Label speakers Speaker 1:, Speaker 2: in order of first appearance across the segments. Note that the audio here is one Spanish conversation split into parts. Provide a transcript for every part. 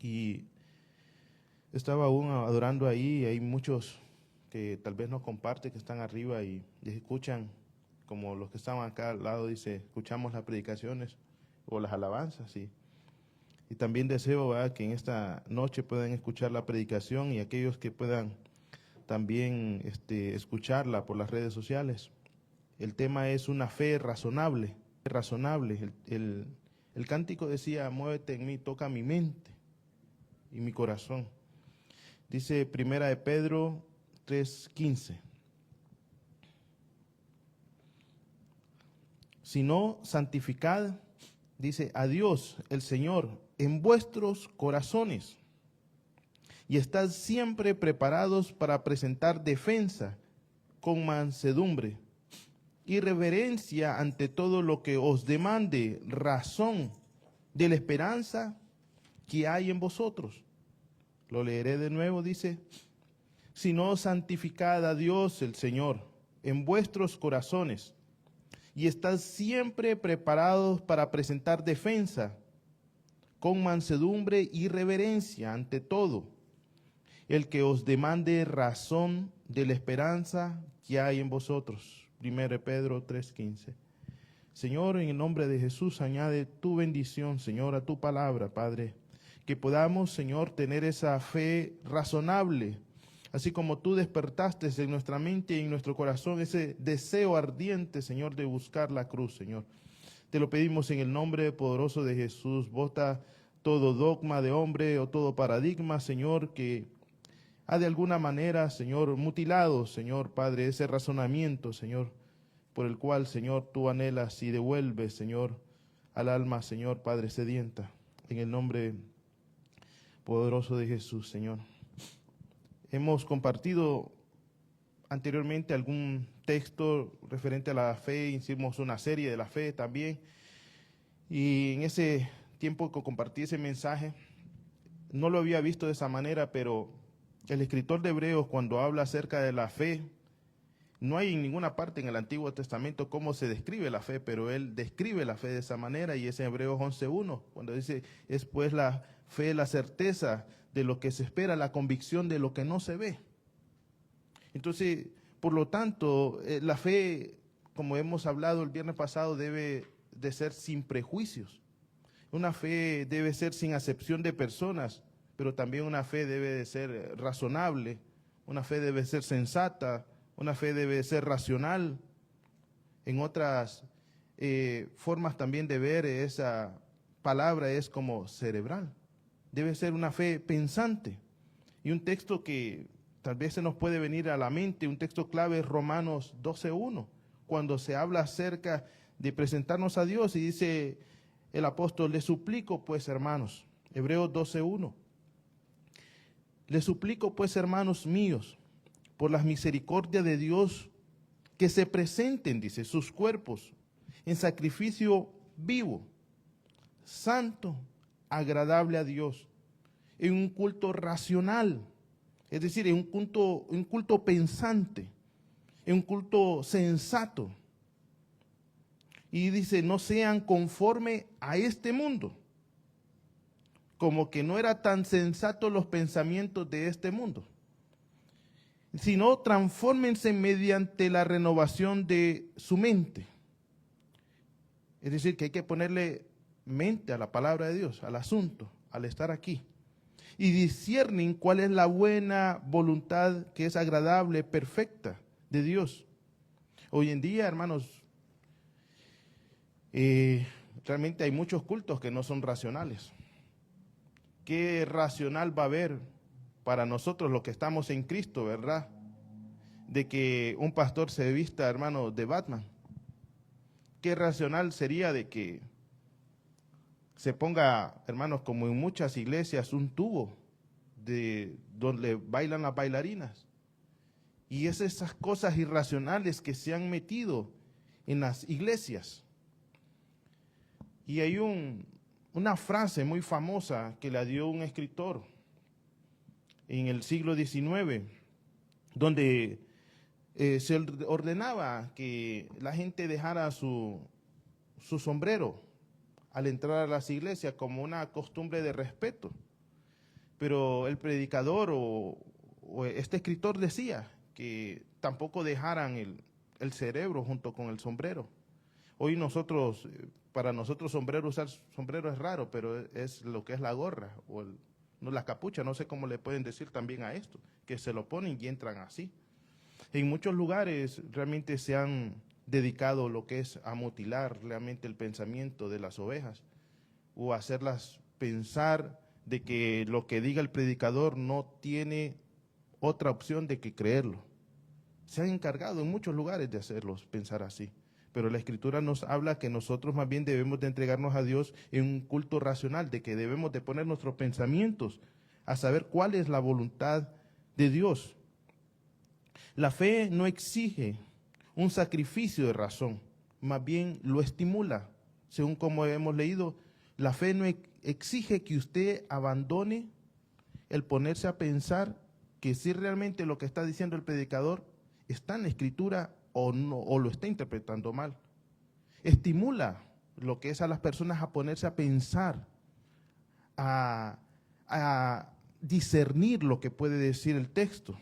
Speaker 1: y estaba aún adorando ahí, y hay muchos que tal vez nos comparten, que están arriba y escuchan, como los que estaban acá al lado, dice, escuchamos las predicaciones o las alabanzas, y también deseo, ¿verdad?, que en esta noche puedan escuchar la predicación y aquellos que puedan también escucharla por las redes sociales. El tema es una fe razonable. El cántico decía, muévete en mí, toca mi mente y mi corazón. Dice Primera de Pedro 3:15. Sino santificad, dice, a Dios el Señor en vuestros corazones, y estad siempre preparados para presentar defensa con mansedumbre y reverencia ante todo lo que os demande razón de la esperanza que hay en vosotros. Lo leeré de nuevo, dice, sino santificad a Dios el Señor en vuestros corazones, y estad siempre preparados para presentar defensa con mansedumbre y reverencia ante todo el que os demande razón de la esperanza que hay en vosotros. 1 Pedro 3:15. Señor, en el nombre de Jesús, añade tu bendición, Señor, a tu palabra, Padre, que podamos, Señor, tener esa fe razonable, así como tú despertaste en nuestra mente y en nuestro corazón ese deseo ardiente, Señor, de buscar la cruz, Señor. Te lo pedimos en el nombre poderoso de Jesús. Bota todo dogma de hombre o todo paradigma, Señor, que ha de alguna manera, Señor, mutilado, Señor, Padre, ese razonamiento, Señor, por el cual, Señor, tú anhelas y devuelves, Señor, al alma, Señor, Padre sedienta. En el nombre poderoso de Jesús, Señor. Hemos compartido anteriormente algún texto referente a la fe, hicimos una serie de la fe también, y en ese tiempo que compartí ese mensaje, no lo había visto de esa manera, pero el escritor de Hebreos, cuando habla acerca de la fe, no hay en ninguna parte en el Antiguo Testamento cómo se describe la fe, pero él describe la fe de esa manera, y es en Hebreos 11:1, cuando dice, es pues la fe, la certeza de lo que se espera, la convicción de lo que no se ve. Entonces, por lo tanto, la fe, como hemos hablado el viernes pasado, debe de ser sin prejuicios. Una fe debe ser sin acepción de personas, pero también una fe debe de ser razonable, una fe debe ser sensata, una fe debe ser racional. En otras formas también de ver esa palabra es como cerebral. Debe ser una fe pensante. Y un texto que tal vez se nos puede venir a la mente, un texto clave es Romanos 12:1, cuando se habla acerca de presentarnos a Dios, y dice el apóstol, les suplico pues, hermanos, Hebreos 12:1, les suplico pues, hermanos míos, por las misericordias de Dios, que se presenten, dice, sus cuerpos en sacrificio vivo, santo, agradable a Dios, en un culto racional, es decir, en un culto pensante, en un culto sensato. Y dice, no sean conforme a este mundo, como que no era tan sensato los pensamientos de este mundo, sino transfórmense mediante la renovación de su mente. Es decir, que hay que ponerle mente a la palabra de Dios, al asunto, al estar aquí. Y disciernen cuál es la buena voluntad que es agradable, perfecta de Dios. Hoy en día, hermanos, realmente hay muchos cultos que no son racionales. ¿Qué racional va a haber para nosotros los que estamos en Cristo, verdad? De que un pastor se vista, hermano, de Batman. ¿Qué racional sería de que se ponga, hermanos, como en muchas iglesias, un tubo de donde bailan las bailarinas? Y es esas cosas irracionales que se han metido en las iglesias. Y hay una frase muy famosa que la dio un escritor en el siglo XIX, donde se ordenaba que la gente dejara su sombrero al entrar a las iglesias como una costumbre de respeto. Pero el predicador o este escritor decía que tampoco dejaran el cerebro junto con el sombrero. Hoy nosotros, para nosotros sombrero, usar sombrero es raro, pero es lo que es la gorra o no, la capucha, no sé cómo le pueden decir también a esto, que se lo ponen y entran así. En muchos lugares realmente se han dedicado lo que es a mutilar realmente el pensamiento de las ovejas o hacerlas pensar de que lo que diga el predicador no tiene otra opción de que creerlo. Se han encargado en muchos lugares de hacerlos pensar así, pero la Escritura nos habla que nosotros más bien debemos de entregarnos a Dios en un culto racional, de que debemos de poner nuestros pensamientos a saber cuál es la voluntad de Dios. La fe no exige un sacrificio de razón, más bien lo estimula. Según como hemos leído, la fe no exige que usted abandone el ponerse a pensar que si realmente lo que está diciendo el predicador está en la Escritura o no, o lo está interpretando mal. Estimula lo que es a las personas a ponerse a pensar, a discernir lo que puede decir el texto.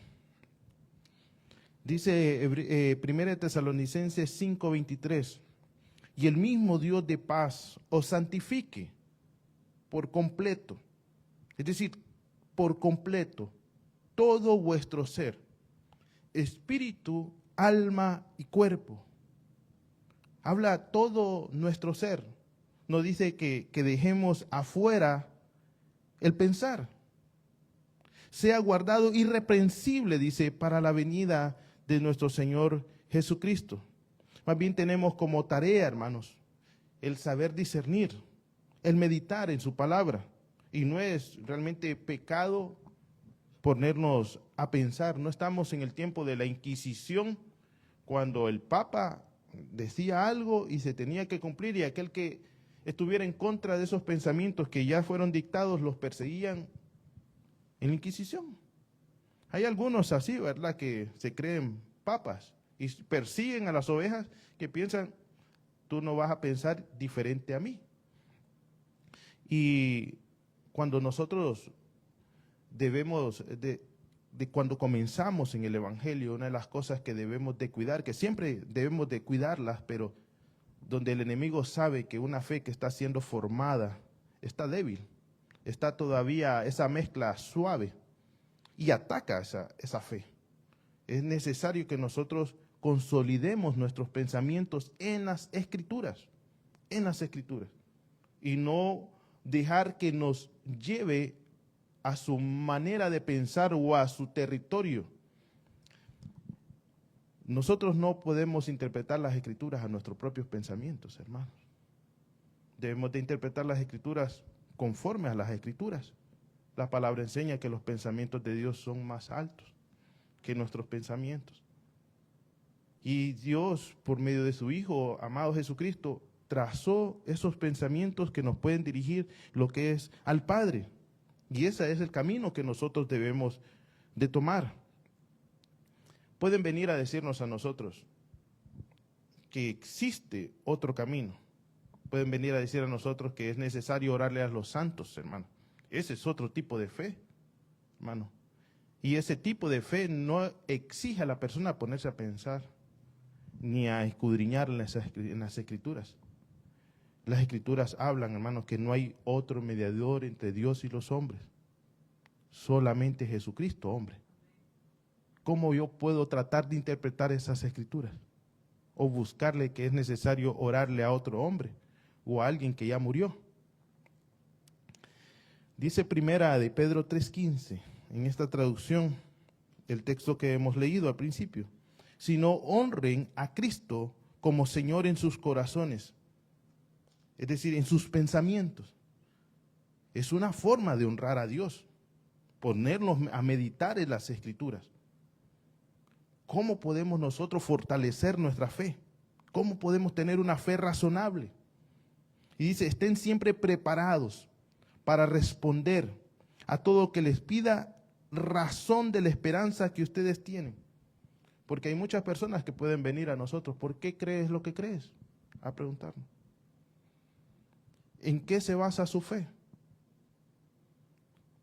Speaker 1: Dice 1 Tesalonicenses 5:23, y el mismo Dios de paz os santifique por completo, es decir, por completo, todo vuestro ser, espíritu, alma y cuerpo. Habla todo nuestro ser. No dice que dejemos afuera el pensar. Sea guardado irreprensible, dice, para la venida de nuestro Señor Jesucristo. Más bien tenemos como tarea, hermanos, el saber discernir, el meditar en su palabra. Y no es realmente pecado ponernos a pensar. No estamos en el tiempo de la Inquisición, cuando el Papa decía algo y se tenía que cumplir, y aquel que estuviera en contra de esos pensamientos que ya fueron dictados los perseguían en la Inquisición. Hay algunos así, ¿verdad?, que se creen papas y persiguen a las ovejas que piensan, tú no vas a pensar diferente a mí. Y cuando nosotros debemos de cuando comenzamos en el Evangelio, una de las cosas que debemos de cuidar, que siempre debemos de cuidarlas, pero donde el enemigo sabe que una fe que está siendo formada está débil, está todavía esa mezcla suave y ataca esa fe. Es necesario que nosotros consolidemos nuestros pensamientos en las Escrituras, y no dejar que nos lleve a su manera de pensar o a su territorio. Nosotros no podemos interpretar las Escrituras a nuestros propios pensamientos, hermanos. Debemos de interpretar las Escrituras conforme a las Escrituras. La palabra enseña que los pensamientos de Dios son más altos que nuestros pensamientos. Y Dios, por medio de su Hijo, amado Jesucristo, trazó esos pensamientos que nos pueden dirigir lo que es al Padre. Y ese es el camino que nosotros debemos de tomar. Pueden venir a decirnos a nosotros que existe otro camino. Pueden venir a decir a nosotros que es necesario orarle a los santos, hermano. Ese es otro tipo de fe, hermano. Y ese tipo de fe no exige a la persona ponerse a pensar ni a escudriñar en las Escrituras. Las Escrituras hablan, hermanos, que no hay otro mediador entre Dios y los hombres. Solamente Jesucristo, hombre. ¿Cómo yo puedo tratar de interpretar esas Escrituras? O buscarle que es necesario orarle a otro hombre o a alguien que ya murió. Dice primera de Pedro 3:15, en esta traducción, el texto que hemos leído al principio. Sino honren a Cristo como Señor en sus corazones, es decir, en sus pensamientos. Es una forma de honrar a Dios, ponernos a meditar en las Escrituras. ¿Cómo podemos nosotros fortalecer nuestra fe? ¿Cómo podemos tener una fe razonable? Y dice, estén siempre preparados para responder a todo que les pida razón de la esperanza que ustedes tienen. Porque hay muchas personas que pueden venir a nosotros, ¿por qué crees lo que crees? A preguntarnos. ¿En qué se basa su fe?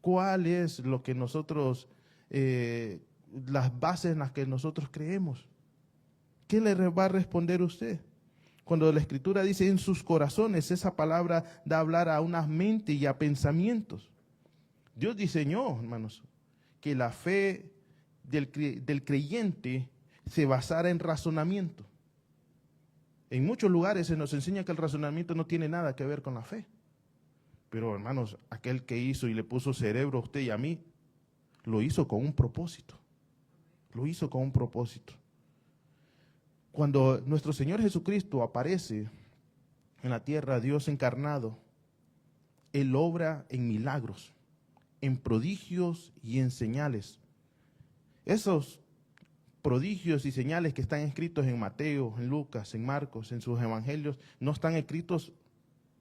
Speaker 1: ¿Cuál es lo que nosotros, las bases en las que nosotros creemos? ¿Qué le va a responder usted? Cuando la Escritura dice en sus corazones, esa palabra da a hablar a una mente y a pensamientos. Dios diseñó, hermanos, que la fe del creyente se basara en razonamiento. En muchos lugares se nos enseña que el razonamiento no tiene nada que ver con la fe. Pero, hermanos, aquel que hizo y le puso cerebro a usted y a mí, lo hizo con un propósito. Lo hizo con un propósito. Cuando nuestro Señor Jesucristo aparece en la tierra, Dios encarnado, Él obra en milagros, en prodigios y en señales. Esos prodigios y señales que están escritos en Mateo, en Lucas, en Marcos, en sus evangelios, no están escritos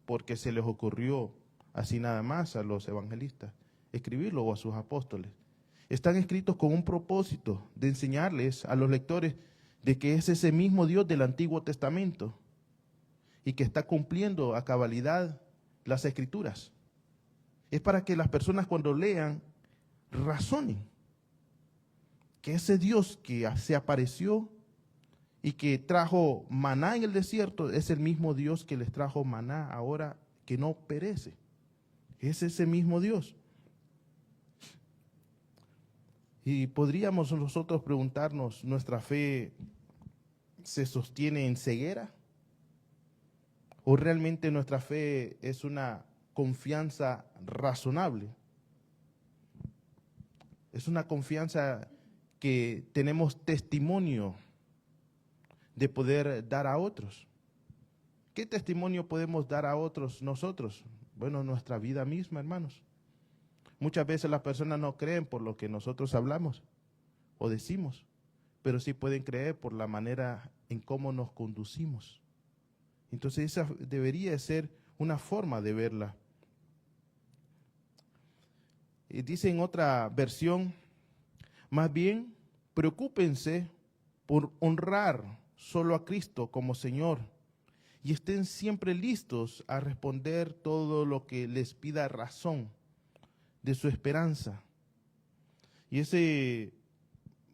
Speaker 1: porque se les ocurrió así nada más a los evangelistas escribirlo o a sus apóstoles. Están escritos con un propósito de enseñarles a los lectores de que es ese mismo Dios del Antiguo Testamento y que está cumpliendo a cabalidad las Escrituras. Es para que las personas cuando lean razonen que ese Dios que se apareció y que trajo maná en el desierto es el mismo Dios que les trajo maná ahora que no perece. Es ese mismo Dios. Y podríamos nosotros preguntarnos, ¿nuestra fe se sostiene en ceguera? ¿O realmente nuestra fe es una confianza razonable? Es una confianza que tenemos testimonio de poder dar a otros. ¿Qué testimonio podemos dar a otros nosotros? Bueno, nuestra vida misma, hermanos. Muchas veces las personas no creen por lo que nosotros hablamos o decimos, pero sí pueden creer por la manera en cómo nos conducimos. Entonces esa debería ser una forma de verla. Dice en otra versión, más bien preocúpense por honrar solo a Cristo como Señor y estén siempre listos a responder todo lo que les pida razón de su esperanza. Y esa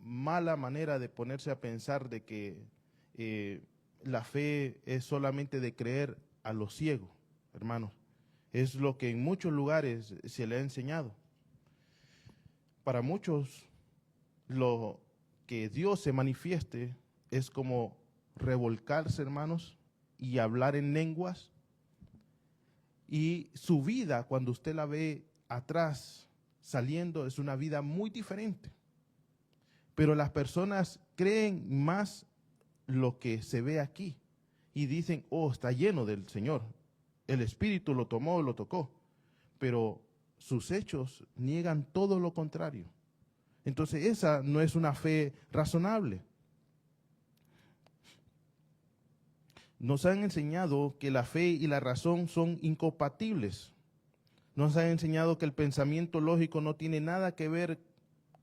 Speaker 1: mala manera de ponerse a pensar de que la fe es solamente de creer a lo ciego, hermanos, es lo que en muchos lugares se le ha enseñado. Para muchos, lo que Dios se manifieste es como revolcarse, hermanos, y hablar en lenguas. Y su vida, cuando usted la ve atrás, saliendo, es una vida muy diferente. Pero las personas creen más lo que se ve aquí y dicen, oh, está lleno del Señor. El Espíritu lo tomó, lo tocó. Pero sus hechos niegan todo lo contrario. Entonces esa no es una fe razonable. Nos han enseñado que la fe y la razón son incompatibles. Nos han enseñado que el pensamiento lógico no tiene nada que ver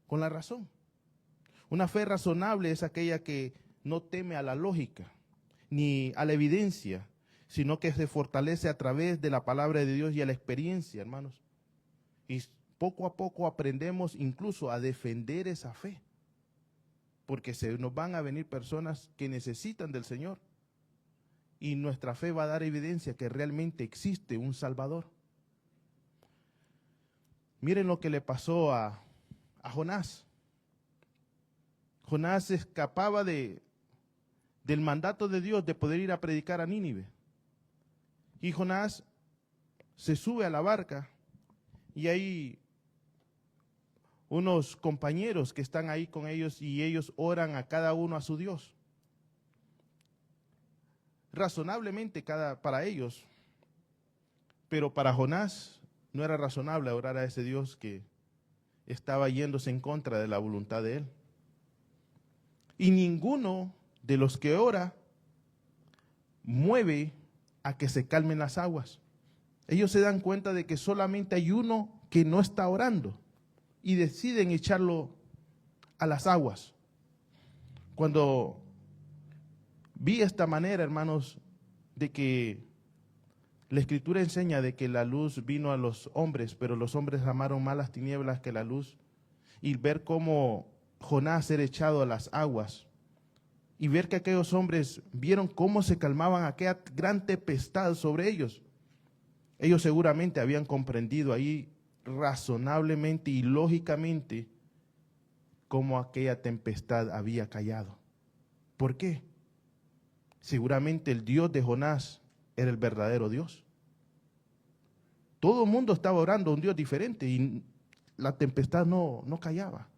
Speaker 1: con la razón. Una fe razonable es aquella que no teme a la lógica ni a la evidencia, sino que se fortalece a través de la palabra de Dios y a la experiencia, hermanos. Y poco a poco aprendemos incluso a defender esa fe, porque se nos van a venir personas que necesitan del Señor y nuestra fe va a dar evidencia que realmente existe un Salvador. Miren lo que le pasó a Jonás. Jonás escapaba del mandato de Dios de poder ir a predicar a Nínive. Y Jonás se sube a la barca y hay unos compañeros que están ahí con ellos y ellos oran a cada uno a su Dios. Razonablemente para ellos, pero para Jonás no era razonable orar a ese Dios que estaba yéndose en contra de la voluntad de él. Y ninguno de los que ora mueve a que se calmen las aguas. Ellos se dan cuenta de que solamente hay uno que no está orando y deciden echarlo a las aguas. Cuando vi esta manera, hermanos, de que La Escritura enseña de que la luz vino a los hombres, pero los hombres amaron más las tinieblas que la luz. Y ver cómo Jonás era echado a las aguas, y ver que aquellos hombres vieron cómo se calmaban aquella gran tempestad sobre ellos. Ellos seguramente habían comprendido ahí razonablemente y lógicamente cómo aquella tempestad había callado. ¿Por qué? Seguramente el Dios de Jonás era el verdadero Dios. Todo el mundo estaba orando a un Dios diferente y la tempestad no callaba.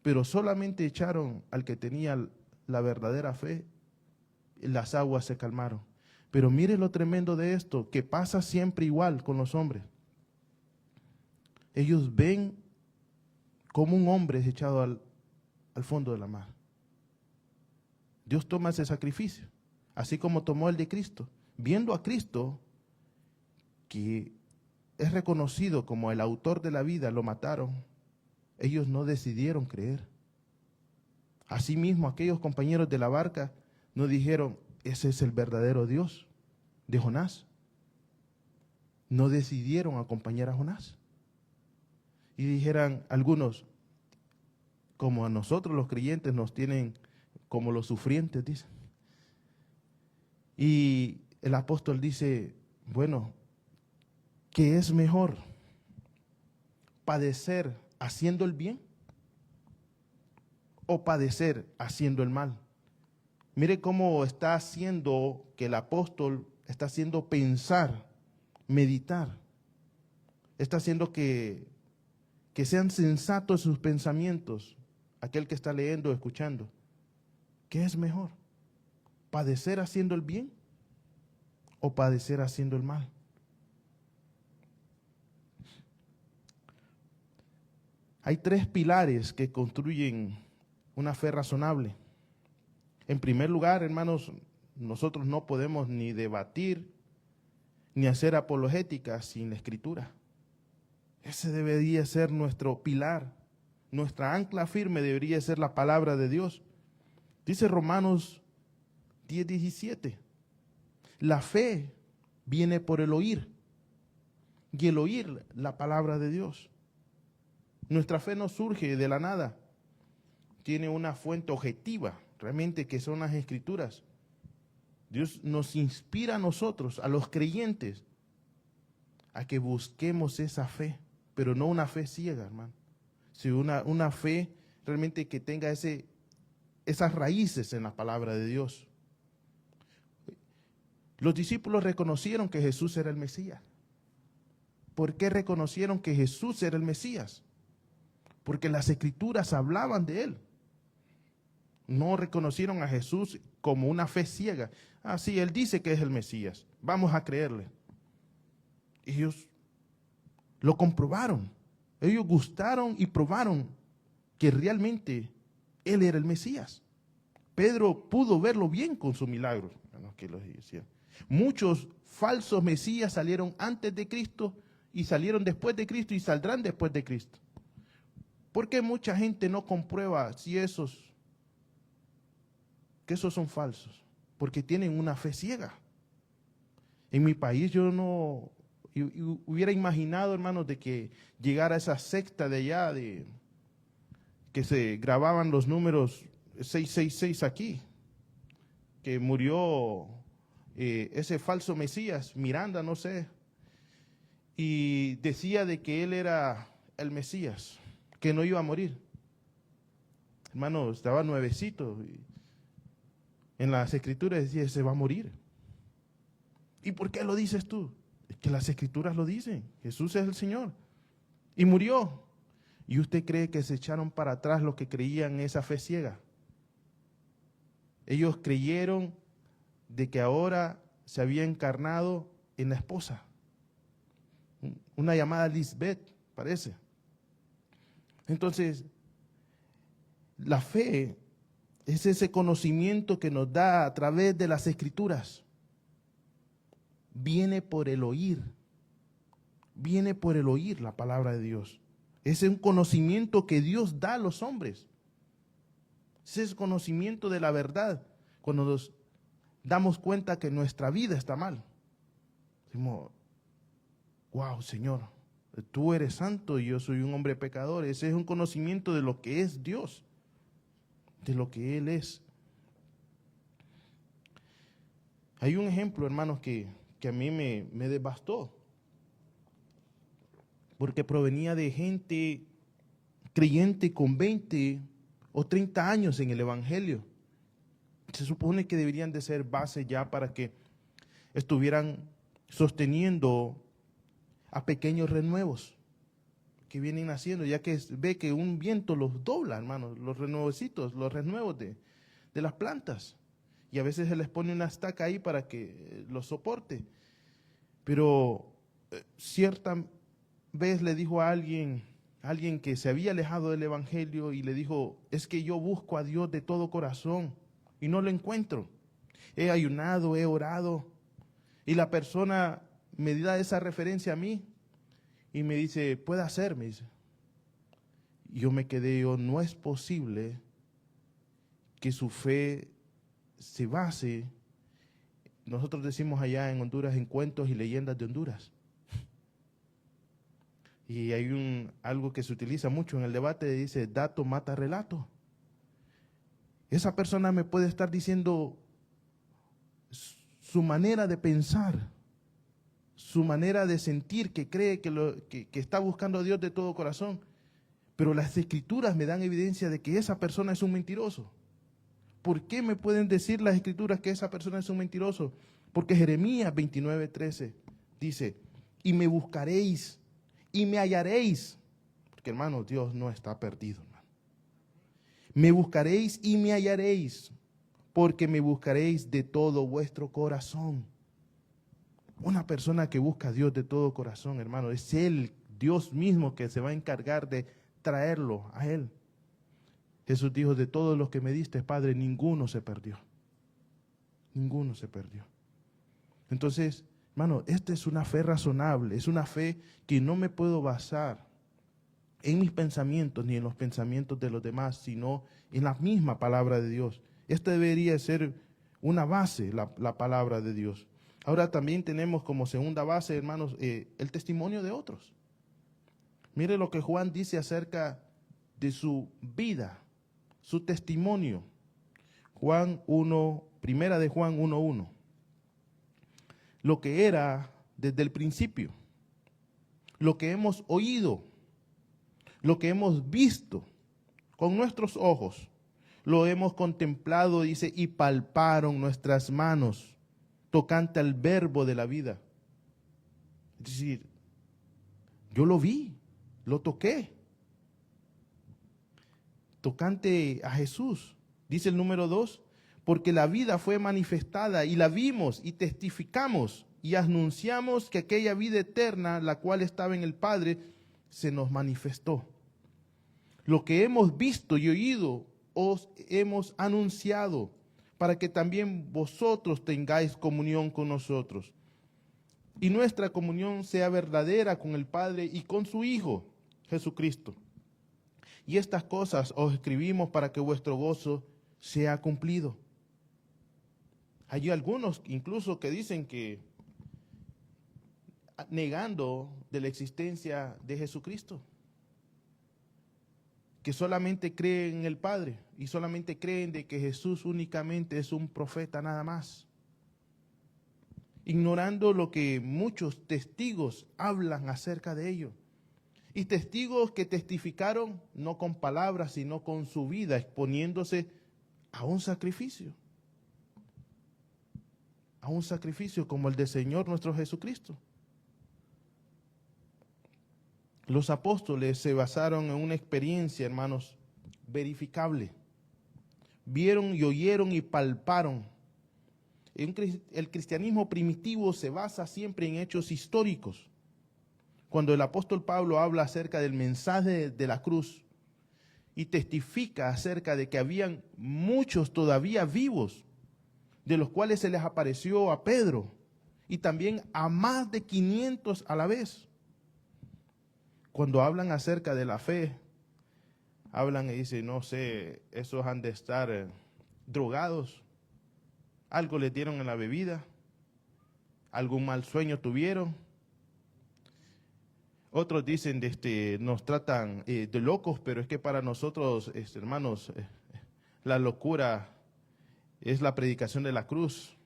Speaker 1: Pero solamente echaron al que tenía la verdadera fe, las aguas se calmaron. Pero mire lo tremendo de esto, que pasa siempre igual con los hombres. Ellos ven como un hombre es echado al fondo de la mar. Dios toma ese sacrificio, así como tomó el de Cristo. Viendo a Cristo, que es reconocido como el autor de la vida, lo mataron. Ellos no decidieron creer. Asimismo, aquellos compañeros de la barca no dijeron, ese es el verdadero Dios de Jonás. No decidieron acompañar a Jonás. Y dijeran algunos, como a nosotros los creyentes nos tienen como los sufrientes, dicen. Y el apóstol dice, bueno, ¿qué es mejor? ¿Padecer haciendo el bien o padecer haciendo el mal? Mire cómo está haciendo que el apóstol está haciendo pensar, meditar. Está haciendo que sean sensatos sus pensamientos, aquel que está leyendo o escuchando. ¿Qué es mejor? ¿Padecer haciendo el bien o padecer haciendo el mal? Hay tres pilares que construyen una fe razonable. En primer lugar, hermanos, nosotros no podemos ni debatir ni hacer apologética sin la Escritura. Ese debería ser nuestro pilar, nuestra ancla firme debería ser la palabra de Dios. Dice Romanos 10:17, la fe viene por el oír, y el oír la palabra de Dios. Nuestra fe no surge de la nada, tiene una fuente objetiva, realmente, que son las Escrituras. Dios nos inspira a nosotros, a los creyentes, a que busquemos esa fe, pero no una fe ciega, hermano, sino una fe realmente que tenga esas raíces en la palabra de Dios. Los discípulos reconocieron que Jesús era el Mesías. ¿Por qué reconocieron que Jesús era el Mesías? Porque las Escrituras hablaban de él. No reconocieron a Jesús como una fe ciega. Ah, sí, él dice que es el Mesías, vamos a creerle. Ellos lo comprobaron. Ellos gustaron y probaron que realmente él era el Mesías. Pedro pudo verlo bien con su milagro. Muchos falsos mesías salieron antes de Cristo y salieron después de Cristo y saldrán después de Cristo. ¿Por qué mucha gente no comprueba si esos son falsos? Porque tienen una fe ciega. En mi país yo no hubiera imaginado, hermanos, de que llegara esa secta de allá, de que se grababan los números 666 aquí, que murió ese falso Mesías, Miranda, no sé, y decía de que él era el Mesías, que no iba a morir. Hermano, estaba nuevecito. En las Escrituras decía, se va a morir. ¿Y por qué lo dices tú? Es que las Escrituras lo dicen. Jesús es el Señor. Y murió. ¿Y usted cree que se echaron para atrás los que creían en esa fe ciega? Ellos creyeron de que ahora se había encarnado en la esposa. Una llamada Lisbeth, parece. Entonces, la fe es ese conocimiento que nos da a través de las Escrituras. Viene por el oír. Viene por el oír la palabra de Dios. Es un conocimiento que Dios da a los hombres. Es ese conocimiento de la verdad. Cuando nos damos cuenta que nuestra vida está mal. Decimos, wow, Señor, tú eres santo y yo soy un hombre pecador. Ese es un conocimiento de lo que es Dios, de lo que Él es. Hay un ejemplo, hermanos, que a mí me devastó, porque provenía de gente creyente con 20 o 30 años en el Evangelio. Se supone que deberían de ser base ya para que estuvieran sosteniendo a pequeños renuevos que vienen haciendo, ya que ve que un viento los dobla, hermanos, los renuevecitos, los renuevos de las plantas. Y a veces se les pone una estaca ahí para que los soporte. Pero cierta vez le dijo a alguien que se había alejado del Evangelio y le dijo, es que yo busco a Dios de todo corazón y no lo encuentro. He ayunado, he orado. Y la persona me da esa referencia a mí y me dice, puede hacer, me dice. Y yo me quedé, no es posible que su fe se base, nosotros decimos allá en Honduras, en cuentos y leyendas de Honduras. Y hay algo que se utiliza mucho en el debate, dice, dato mata relato. Esa persona me puede estar diciendo su manera de pensar, su manera de sentir, que cree que está buscando a Dios de todo corazón. Pero las escrituras me dan evidencia de que esa persona es un mentiroso. ¿Por qué me pueden decir las escrituras que esa persona es un mentiroso? Porque Jeremías 29:13 dice, y me buscaréis y me hallaréis. Porque hermano, Dios no está perdido, hermano. Me buscaréis y me hallaréis, porque me buscaréis de todo vuestro corazón. Una persona que busca a Dios de todo corazón, hermano, es Él, Dios mismo, que se va a encargar de traerlo a Él. Jesús dijo, de todos los que me diste, Padre, ninguno se perdió. Ninguno se perdió. Entonces, hermano, esta es una fe razonable, es una fe que no me puedo basar en mis pensamientos ni en los pensamientos de los demás, sino en la misma palabra de Dios. Esta debería ser una base, la palabra de Dios. Ahora también tenemos como segunda base, hermanos, el testimonio de otros. Mire lo que Juan dice acerca de su vida, su testimonio. Primera de Juan 1:1. Lo que era desde el principio, lo que hemos oído, lo que hemos visto con nuestros ojos, lo hemos contemplado, dice, y palparon nuestras manos tocante al verbo de la vida. Es decir, yo lo vi, lo toqué. Tocante a Jesús, dice el número 2, porque la vida fue manifestada y la vimos y testificamos y anunciamos que aquella vida eterna, la cual estaba en el Padre, se nos manifestó. Lo que hemos visto y oído os hemos anunciado, para que también vosotros tengáis comunión con nosotros. Y nuestra comunión sea verdadera con el Padre y con su Hijo, Jesucristo. Y estas cosas os escribimos para que vuestro gozo sea cumplido. Hay algunos incluso que dicen que negando de la existencia de Jesucristo, que solamente creen en el Padre y solamente creen de que Jesús únicamente es un profeta nada más, ignorando lo que muchos testigos hablan acerca de ello. Y testigos que testificaron no con palabras, sino con su vida, exponiéndose a un sacrificio como el del Señor nuestro Jesucristo. Los apóstoles se basaron en una experiencia, hermanos, verificable. Vieron y oyeron y palparon. El cristianismo primitivo se basa siempre en hechos históricos. Cuando el apóstol Pablo habla acerca del mensaje de la cruz y testifica acerca de que habían muchos todavía vivos, de los cuales se les apareció a Pedro y también a más de 500 a la vez. Cuando hablan acerca de la fe, hablan y dicen, no sé, esos han de estar drogados, algo les dieron en la bebida, algún mal sueño tuvieron. Otros dicen, nos tratan de locos, pero es que para nosotros, hermanos, la locura es la predicación de la cruz.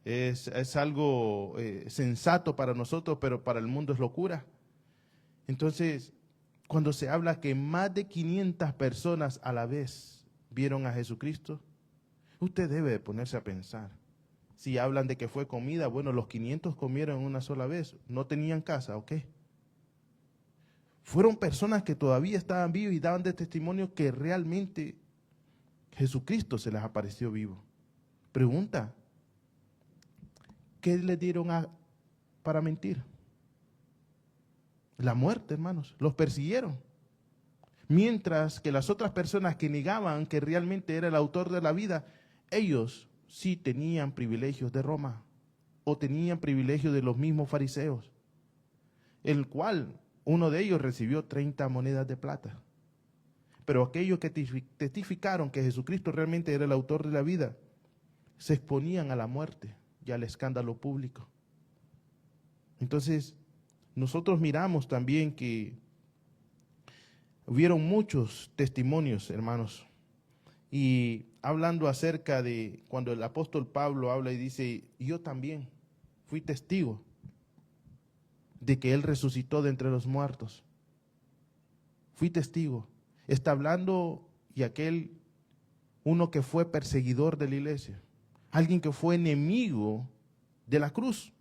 Speaker 1: Es algo sensato para nosotros, pero para el mundo es locura. Entonces, cuando se habla que más de 500 personas a la vez vieron a Jesucristo, usted debe de ponerse a pensar. Si hablan de que fue comida, bueno, los 500 comieron una sola vez, no tenían casa, ¿ok? Fueron personas que todavía estaban vivos y daban de testimonio que realmente Jesucristo se les apareció vivo. Pregunta, ¿qué le dieron para mentir? La muerte, hermanos. Los persiguieron. Mientras que las otras personas que negaban que realmente era el autor de la vida, ellos sí tenían privilegios de Roma o tenían privilegios de los mismos fariseos, el cual uno de ellos recibió 30 monedas de plata. Pero aquellos que testificaron que Jesucristo realmente era el autor de la vida, se exponían a la muerte y al escándalo público. Entonces, nosotros miramos también que hubieron muchos testimonios, hermanos, y hablando acerca de cuando el apóstol Pablo habla y dice, yo también fui testigo de que Él resucitó de entre los muertos. Fui testigo. Está hablando y aquel, uno que fue perseguidor de la iglesia, alguien que fue enemigo de la cruz.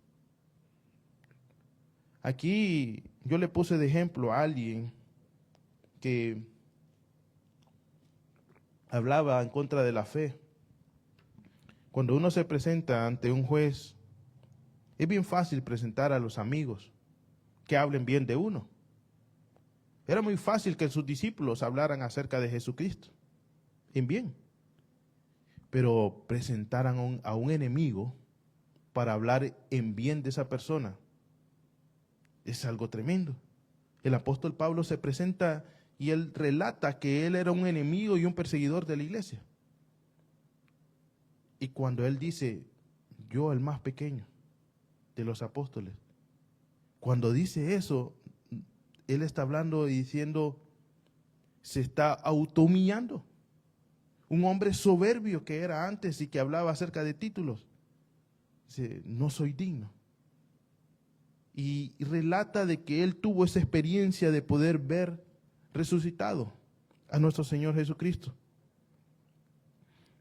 Speaker 1: Aquí yo le puse de ejemplo a alguien que hablaba en contra de la fe. Cuando uno se presenta ante un juez, es bien fácil presentar a los amigos que hablen bien de uno. Era muy fácil que sus discípulos hablaran acerca de Jesucristo, en bien. Pero presentaran a un enemigo para hablar en bien de esa persona es algo tremendo. El apóstol Pablo se presenta y él relata que él era un enemigo y un perseguidor de la iglesia. Y cuando él dice, yo el más pequeño de los apóstoles, cuando dice eso, él está hablando y diciendo, se está autohumillando. Un hombre soberbio que era antes y que hablaba acerca de títulos. Dice, no soy digno. Y relata de que él tuvo esa experiencia de poder ver resucitado a nuestro Señor Jesucristo.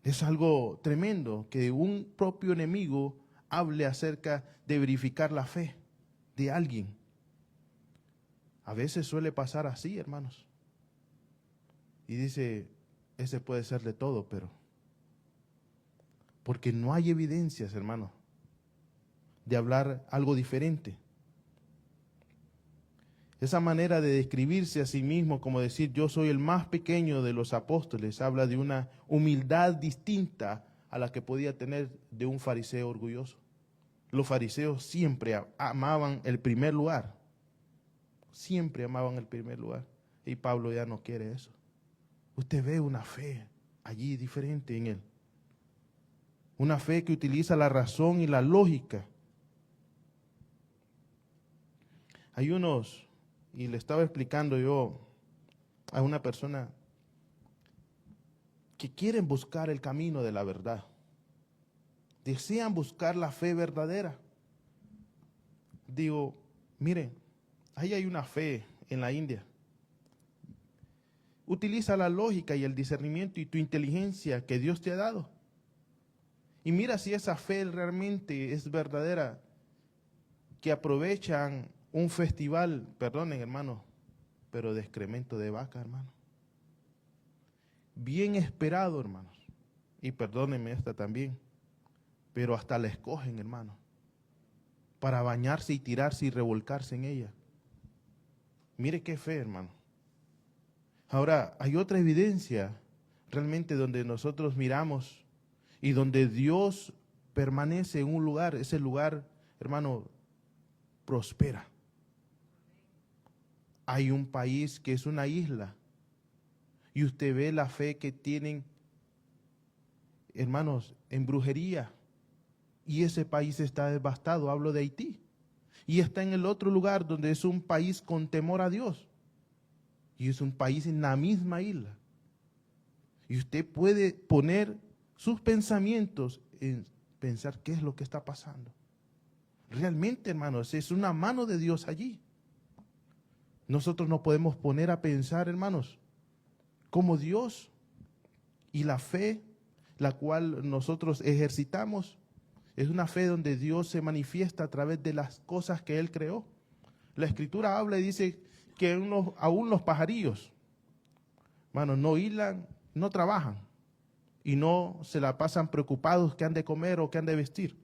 Speaker 1: Es algo tremendo que un propio enemigo hable acerca de verificar la fe de alguien. A veces suele pasar así, hermanos. Y dice, ese puede ser de todo, pero porque no hay evidencias, hermanos, de hablar algo diferente. Esa manera de describirse a sí mismo como decir yo soy el más pequeño de los apóstoles habla de una humildad distinta a la que podía tener de un fariseo orgulloso. Los fariseos siempre amaban el primer lugar. Siempre amaban el primer lugar. Y Pablo ya no quiere eso. Usted ve una fe allí diferente en él. Una fe que utiliza la razón y la lógica. Hay unos, y le estaba explicando yo a una persona que quieren buscar el camino de la verdad. Desean buscar la fe verdadera. Digo, miren, ahí hay una fe en la India. Utiliza la lógica y el discernimiento y tu inteligencia que Dios te ha dado. Y mira si esa fe realmente es verdadera, que aprovechan un festival, perdonen hermano, pero de excremento de vaca, hermano. Bien esperado, hermanos. Y perdónenme esta también, pero hasta la escogen, hermano, para bañarse y tirarse y revolcarse en ella. Mire qué fe, hermano. Ahora, hay otra evidencia realmente donde nosotros miramos y donde Dios permanece en un lugar, ese lugar, hermano, prospera. Hay un país que es una isla y usted ve la fe que tienen, hermanos, en brujería. y ese país está devastado. Hablo de Haití. Y está en el otro lugar donde es un país con temor a Dios. Y es un país en la misma isla. Y usted puede poner sus pensamientos en pensar qué es lo que está pasando. Realmente, hermanos, es una mano de Dios allí. Nosotros nos podemos poner a pensar, hermanos, como Dios y la fe, la cual nosotros ejercitamos, es una fe donde Dios se manifiesta a través de las cosas que Él creó. La Escritura habla y dice que aún los pajarillos, hermanos, no hilan, no trabajan y no se la pasan preocupados qué han de comer o qué han de vestir.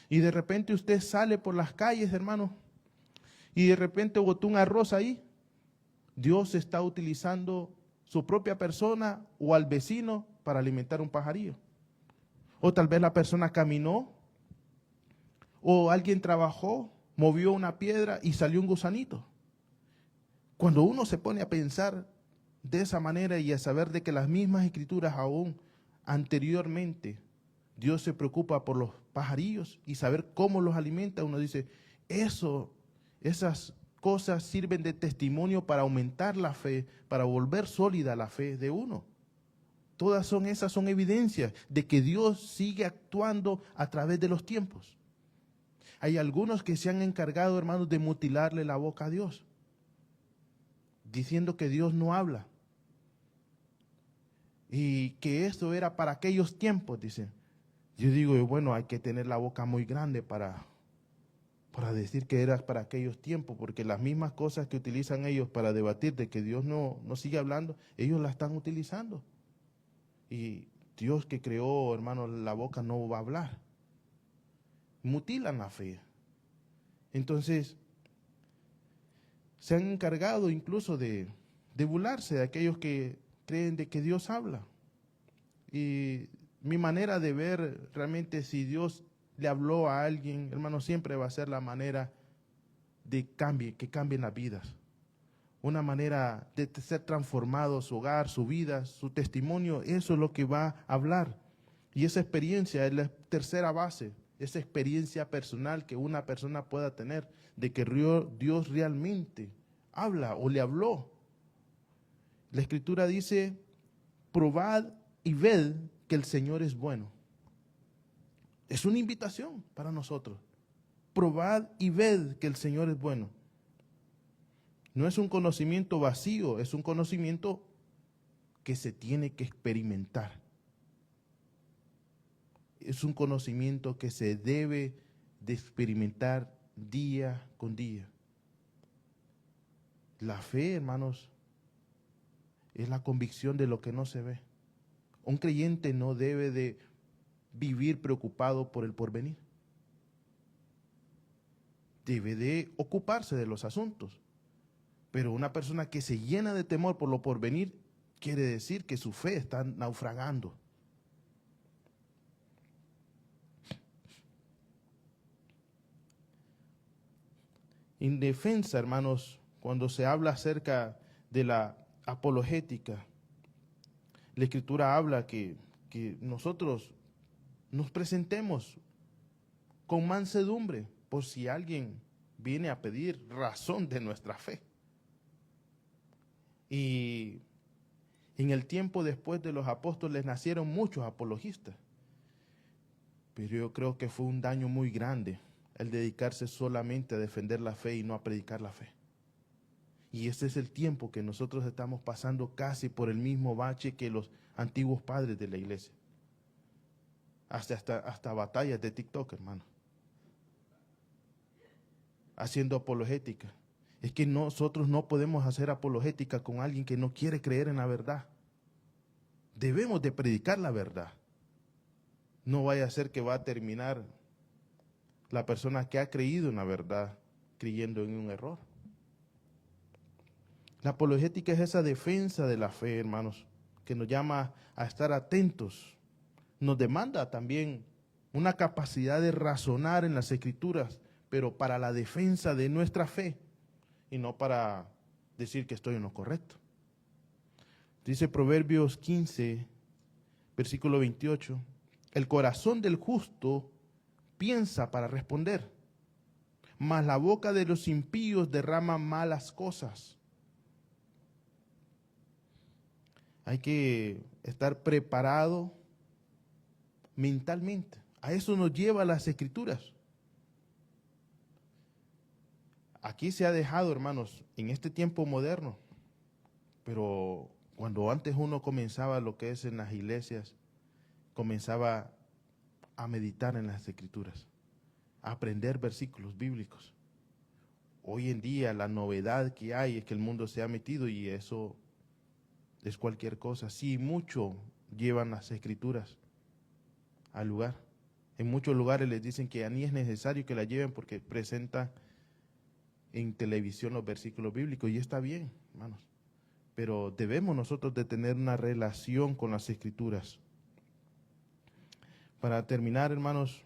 Speaker 1: Y de repente usted sale por las calles, hermano, y de repente botó un arroz ahí. Dios está utilizando su propia persona o al vecino para alimentar un pajarillo. O tal vez la persona caminó, o alguien trabajó, movió una piedra y salió un gusanito. Cuando uno se pone a pensar de esa manera y a saber de que las mismas escrituras aún anteriormente Dios se preocupa por los pajarillos y saber cómo los alimenta, uno dice, esas cosas sirven de testimonio para aumentar la fe, para volver sólida la fe de uno. Todas esas son evidencias de que Dios sigue actuando a través de los tiempos. Hay algunos que se han encargado, hermanos, de mutilarle la boca a Dios, diciendo que Dios no habla. Y que esto era para aquellos tiempos, dicen. Yo digo, bueno, hay que tener la boca muy grande para decir que era para aquellos tiempos, porque las mismas cosas que utilizan ellos para debatir de que Dios no sigue hablando, ellos la están utilizando. Y Dios que creó, hermano, la boca no va a hablar. Mutilan la fe. Entonces, se han encargado incluso de burlarse de aquellos que creen de que Dios habla. Y mi manera de ver realmente si Dios le habló a alguien, hermano, siempre va a ser la manera de que cambien las vidas. Una manera de ser transformado su hogar, su vida, su testimonio, eso es lo que va a hablar. Y esa experiencia es la tercera base, esa experiencia personal que una persona pueda tener de que Dios realmente habla o le habló. La Escritura dice, probad y ved que el Señor es bueno. Es una invitación para nosotros. Probad y ved que el Señor es bueno. No es un conocimiento vacío, es un conocimiento que se tiene que experimentar. Es un conocimiento que se debe de experimentar día con día. La fe, hermanos, es la convicción de lo que no se ve. Un creyente no debe de vivir preocupado por el porvenir. Debe de ocuparse de los asuntos. Pero una persona que se llena de temor por lo porvenir, quiere decir que su fe está naufragando. En defensa, hermanos, cuando se habla acerca de la apologética, la Escritura habla que nosotros nos presentemos con mansedumbre por si alguien viene a pedir razón de nuestra fe. Y en el tiempo después de los apóstoles nacieron muchos apologistas, pero yo creo que fue un daño muy grande el dedicarse solamente a defender la fe y no a predicar la fe. Y ese es el tiempo que nosotros estamos pasando casi por el mismo bache que los antiguos padres de la iglesia. Hasta batallas de TikTok, hermano. Haciendo apologética. Es que nosotros no podemos hacer apologética con alguien que no quiere creer en la verdad. Debemos de predicar la verdad. No vaya a ser que va a terminar la persona que ha creído en la verdad creyendo en un error. La apologética es esa defensa de la fe, hermanos, que nos llama a estar atentos. Nos demanda también una capacidad de razonar en las Escrituras, pero para la defensa de nuestra fe y no para decir que estoy en lo correcto. Dice Proverbios 15, versículo 28, El corazón del justo piensa para responder, mas la boca de los impíos derrama malas cosas. Hay que estar preparado mentalmente. A eso nos lleva las Escrituras. Aquí se ha dejado, hermanos, en este tiempo moderno, pero cuando antes uno comenzaba lo que es en las iglesias, comenzaba a meditar en las Escrituras, a aprender versículos bíblicos. Hoy en día la novedad que hay es que el mundo se ha metido y eso es cualquier cosa. Sí, mucho llevan las Escrituras al lugar. En muchos lugares les dicen que ya ni es necesario que la lleven porque presenta en televisión los versículos bíblicos, y está bien, hermanos. Pero debemos nosotros de tener una relación con las Escrituras. Para terminar, hermanos,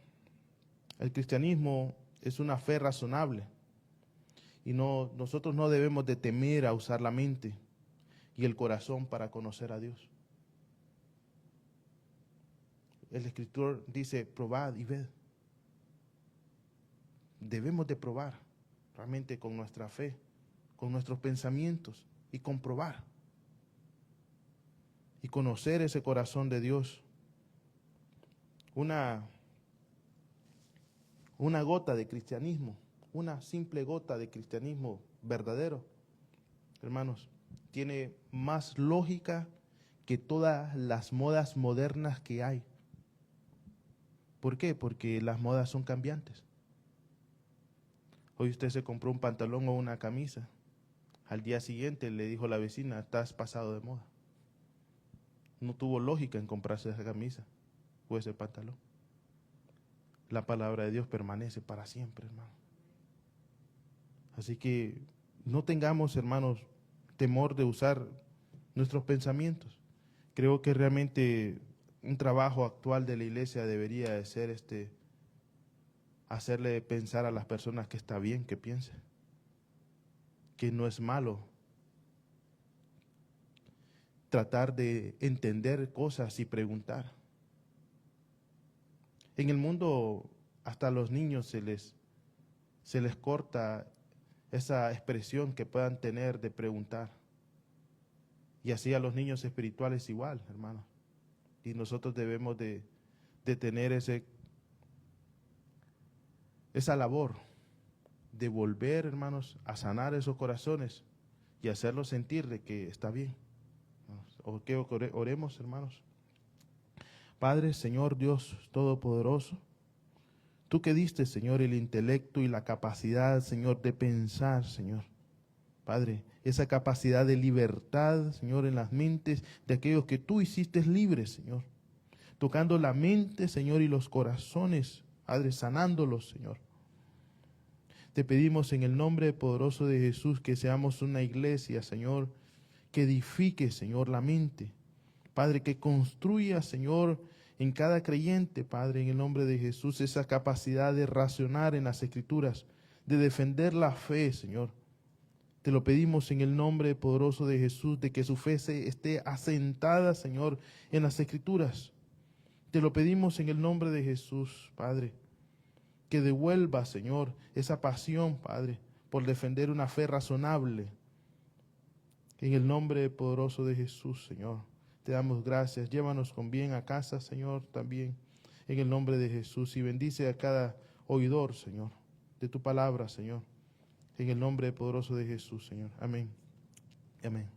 Speaker 1: el cristianismo es una fe razonable y nosotros no debemos de temer a usar la mente y el corazón para conocer a Dios. El Escritor dice, probad y ved. Debemos de probar realmente con nuestra fe, con nuestros pensamientos y comprobar y conocer ese corazón de Dios. Una gota de cristianismo, una simple gota de cristianismo verdadero, hermanos, tiene más lógica que todas las modas modernas que hay. ¿Por qué? Porque las modas son cambiantes. Hoy usted se compró un pantalón o una camisa. Al día siguiente le dijo la vecina, estás pasado de moda. No tuvo lógica en comprarse esa camisa o ese pantalón. La palabra de Dios permanece para siempre, hermano. Así que no tengamos, hermanos, temor de usar nuestros pensamientos. Creo que realmente un trabajo actual de la iglesia debería de ser hacerle pensar a las personas que está bien que piensen, que no es malo tratar de entender cosas y preguntar. En el mundo hasta a los niños se les corta esa expresión que puedan tener de preguntar. Y así a los niños espirituales igual, hermanos. Y nosotros debemos de tener esa labor de volver, hermanos, a sanar esos corazones y hacerlos sentir de que está bien. ¿O qué oremos, hermanos? Padre, Señor Dios Todopoderoso, tú que diste, Señor, el intelecto y la capacidad, Señor, de pensar, Señor. Padre, esa capacidad de libertad, Señor, en las mentes de aquellos que tú hiciste libres, Señor. Tocando la mente, Señor, y los corazones, Padre, sanándolos, Señor. Te pedimos en el nombre poderoso de Jesús que seamos una iglesia, Señor, que edifique, Señor, la mente. Padre, que construya, Señor, en cada creyente, Padre, en el nombre de Jesús, esa capacidad de razonar en las Escrituras, de defender la fe, Señor. Te lo pedimos en el nombre poderoso de Jesús, de que su fe esté asentada, Señor, en las Escrituras. Te lo pedimos en el nombre de Jesús, Padre, que devuelva, Señor, esa pasión, Padre, por defender una fe razonable. En el nombre poderoso de Jesús, Señor, te damos gracias. Llévanos con bien a casa, Señor, también, en el nombre de Jesús. Y bendice a cada oidor, Señor, de tu palabra, Señor. En el nombre poderoso de Jesús, Señor. Amén. Amén.